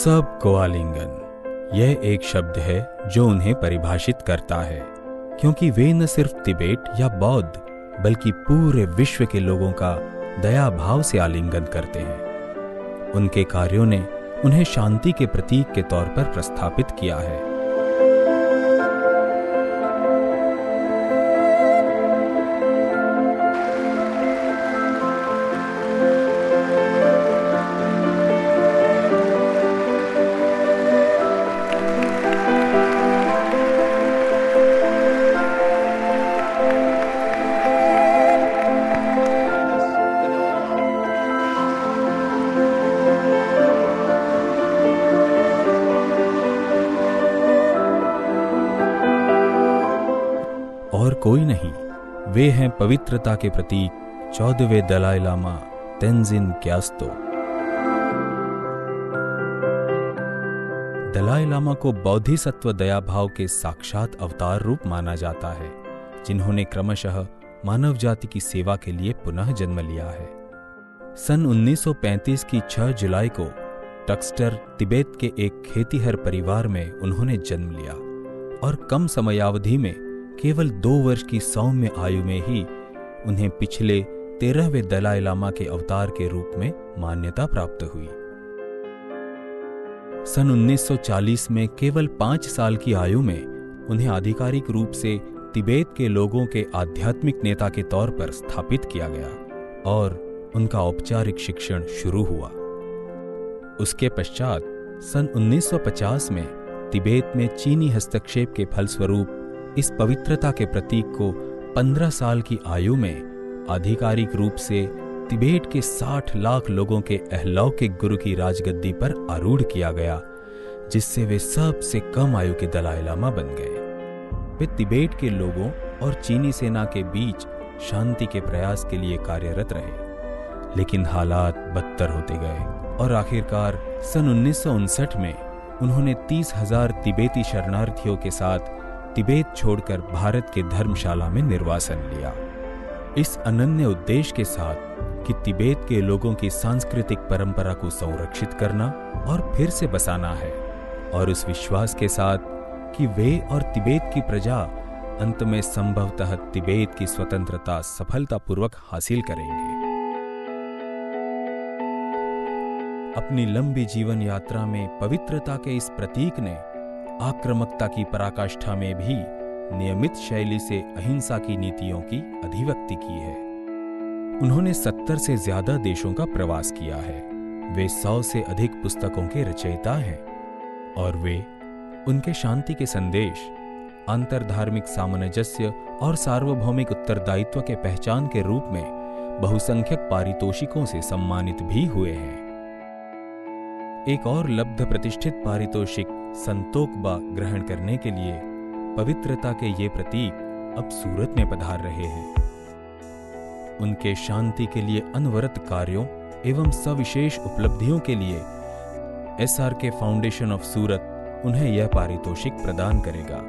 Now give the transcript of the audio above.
सबको आलिंगन, यह एक शब्द है जो उन्हें परिभाषित करता है, क्योंकि वे न सिर्फ तिबेट या बौद्ध बल्कि पूरे विश्व के लोगों का दया भाव से आलिंगन करते हैं। उनके कार्यों ने उन्हें शांति के प्रतीक के तौर पर प्रस्थापित किया है। और कोई नहीं, वे हैं पवित्रता के प्रतीक 14वें दलाई लामा तेंजिन ग्यात्सो। दलाई लामा को बोधिसत्व दया भाव के साक्षात अवतार रूप माना जाता है, जिन्होंने क्रमशः मानव जाति की सेवा के लिए पुनः जन्म लिया है। सन 1935 की 6 जुलाई को टक्सटर तिब्बत के एक खेतीहर परिवार में उन्होंने जन्म लिया और कम समयावधि में केवल 2 वर्ष की सौम्य आयु में ही उन्हें पिछले 13वें दलाई लामा के अवतार के रूप में मान्यता प्राप्त हुई। सन 1940 में केवल 5 साल की आयु में उन्हें आधिकारिक रूप से तिब्बत के लोगों के आध्यात्मिक नेता के तौर पर स्थापित किया गया और उनका औपचारिक शिक्षण शुरू हुआ। उसके पश्चात सन 1950 में तिब्बत में चीनी हस्तक्षेप के फलस्वरूप इस पवित्रता के प्रतीक को 15 साल की आयु में आधिकारिक रूप से तिब्बत के 60 लाख लोगों के अलौकिक गुरु की राजगद्दी पर आरूढ़ किया गया, जिससे वे सबसे कम आयु के दलाई लामा बन गए। वे तिब्बत के लोगों और चीनी सेना के बीच शांति के प्रयास के लिए कार्यरत रहे, लेकिन हालात बदतर होते गए और आखिरकार सन 1959 में उन्होंने 30,000 तिब्बती शरणार्थियों के साथ तिब्बत छोड़कर भारत के धर्मशाला में निर्वासन लिया। इस अनन्य उद्देश्य के साथ कि तिब्बत के लोगों की सांस्कृतिक परंपरा को संरक्षित करना और फिर से बसाना है, और उस विश्वास के साथ कि वे और तिब्बत की प्रजा अंत में संभवतः तिब्बत की स्वतंत्रता सफलतापूर्वक हासिल करेंगे। अपनी लंबी जीवन यात्रा में पवित्रता के इस प्रतीक ने आक्रामकता की पराकाष्ठा में भी नियमित शैली से अहिंसा की नीतियों की अधिव्यक्ति की है। उन्होंने 70 से ज्यादा देशों का प्रवास किया है। वे 100 से अधिक पुस्तकों के रचयिता हैं और वे उनके शांति के संदेश, अंतरधार्मिक सामंजस्य और सार्वभौमिक उत्तरदायित्व के पहचान के रूप में बहुसंख्यक पारितोषिकों से सम्मानित भी हुए हैं। एक और लब्ध प्रतिष्ठित पारितोषिक संतोकबा ग्रहण करने के लिए पवित्रता के ये प्रतीक अब सूरत में पधार रहे हैं। उनके शांति के लिए अनवरत कार्यों एवं सविशेष उपलब्धियों के लिए SRK फाउंडेशन ऑफ सूरत उन्हें यह पारितोषिक प्रदान करेगा।